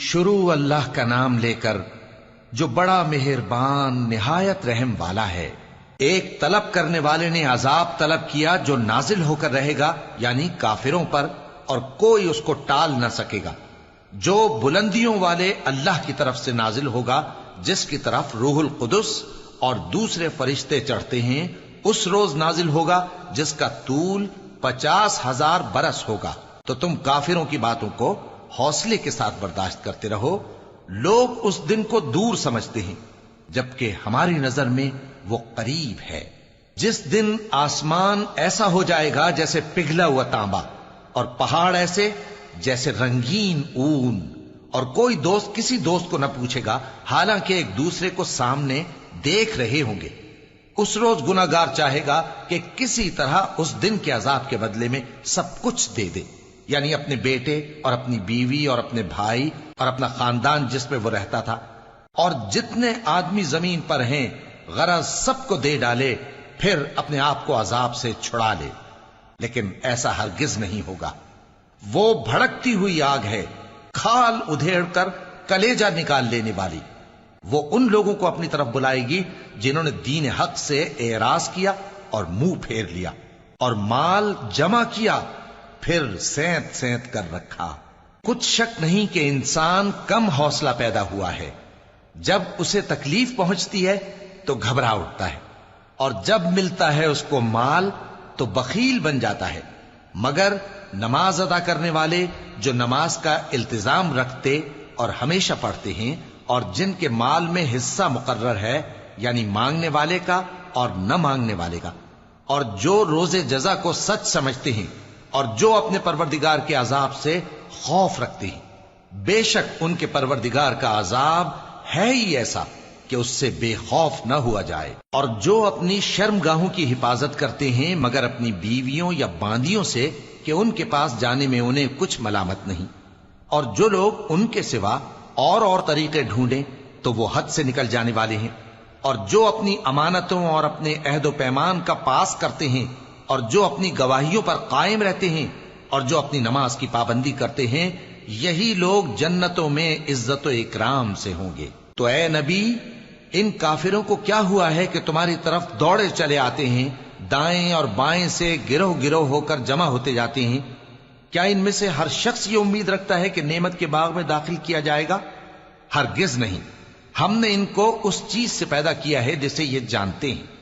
شروع اللہ کا نام لے کر جو بڑا مہربان نہایت رحم والا ہے۔ ایک طلب کرنے والے نے عذاب طلب کیا جو نازل ہو کر رہے گا، یعنی کافروں پر، اور کوئی اس کو ٹال نہ سکے گا۔ جو بلندیوں والے اللہ کی طرف سے نازل ہوگا، جس کی طرف روح القدس اور دوسرے فرشتے چڑھتے ہیں، اس روز نازل ہوگا جس کا طول 50,000 برس ہوگا۔ تو تم کافروں کی باتوں کو حوصلے کے ساتھ برداشت کرتے رہو۔ لوگ اس دن کو دور سمجھتے ہیں، جبکہ ہماری نظر میں وہ قریب ہے۔ جس دن آسمان ایسا ہو جائے گا جیسے پگھلا ہوا تانبا، اور پہاڑ ایسے جیسے رنگین اون، اور کوئی دوست کسی دوست کو نہ پوچھے گا، حالانکہ ایک دوسرے کو سامنے دیکھ رہے ہوں گے۔ اس روز گناہگار چاہے گا کہ کسی طرح اس دن کے عذاب کے بدلے میں سب کچھ دے دے، یعنی اپنے بیٹے اور اپنی بیوی اور اپنے بھائی اور اپنا خاندان جس میں وہ رہتا تھا، اور جتنے آدمی زمین پر ہیں، غرض سب کو دے ڈالے، پھر اپنے آپ کو عذاب سے چھڑا لے۔ لیکن ایسا ہرگز نہیں ہوگا۔ وہ بھڑکتی ہوئی آگ ہے، کھال ادھیڑ کر کلیجہ نکال لینے والی۔ وہ ان لوگوں کو اپنی طرف بلائے گی جنہوں نے دین حق سے اعراض کیا اور منہ پھیر لیا، اور مال جمع کیا، پھر سینت سینت کر رکھا۔ کچھ شک نہیں کہ انسان کم حوصلہ پیدا ہوا ہے۔ جب اسے تکلیف پہنچتی ہے تو گھبرا اٹھتا ہے، اور جب ملتا ہے اس کو مال تو بخیل بن جاتا ہے۔ مگر نماز ادا کرنے والے جو نماز کا التزام رکھتے اور ہمیشہ پڑھتے ہیں، اور جن کے مال میں حصہ مقرر ہے، یعنی مانگنے والے کا اور نہ مانگنے والے کا، اور جو روز جزا کو سچ سمجھتے ہیں، اور جو اپنے پروردگار کے عذاب سے خوف رکھتے ہیں، بے شک ان کے پروردگار کا عذاب ہے ہی ایسا کہ اس سے بے خوف نہ ہوا جائے۔ اور جو اپنی شرمگاہوں کی حفاظت کرتے ہیں مگر اپنی بیویوں یا باندیوں سے کہ ان کے پاس جانے میں انہیں کچھ ملامت نہیں، اور جو لوگ ان کے سوا اور طریقے ڈھونڈیں تو وہ حد سے نکل جانے والے ہیں، اور جو اپنی امانتوں اور اپنے عہد و پیمان کا پاس کرتے ہیں، اور جو اپنی گواہیوں پر قائم رہتے ہیں، اور جو اپنی نماز کی پابندی کرتے ہیں، یہی لوگ جنتوں میں عزت و اکرام سے ہوں گے۔ تو اے نبی، ان کافروں کو کیا ہوا ہے کہ تمہاری طرف دوڑے چلے آتے ہیں، دائیں اور بائیں سے گروہ گروہ ہو کر جمع ہوتے جاتے ہیں؟ کیا ان میں سے ہر شخص یہ امید رکھتا ہے کہ نعمت کے باغ میں داخل کیا جائے گا؟ ہرگز نہیں۔ ہم نے ان کو اس چیز سے پیدا کیا ہے جسے یہ جانتے ہیں۔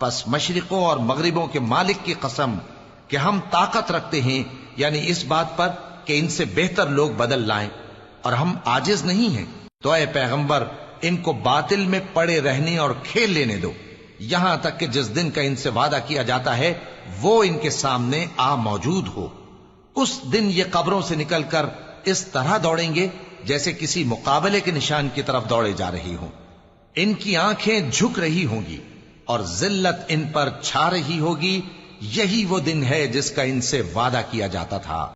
پس مشرقوں اور مغربوں کے مالک کی قسم کہ ہم طاقت رکھتے ہیں، یعنی اس بات پر کہ ان سے بہتر لوگ بدل لائیں، اور ہم عاجز نہیں ہیں۔ تو اے پیغمبر، ان کو باطل میں پڑے رہنے اور کھیل لینے دو، یہاں تک کہ جس دن کا ان سے وعدہ کیا جاتا ہے وہ ان کے سامنے آ موجود ہو۔ اس دن یہ قبروں سے نکل کر اس طرح دوڑیں گے جیسے کسی مقابلے کے نشان کی طرف دوڑے جا رہی ہوں۔ ان کی آنکھیں جھک رہی ہوں گی اور ذلت ان پر چھا رہی ہوگی۔ یہی وہ دن ہے جس کا ان سے وعدہ کیا جاتا تھا۔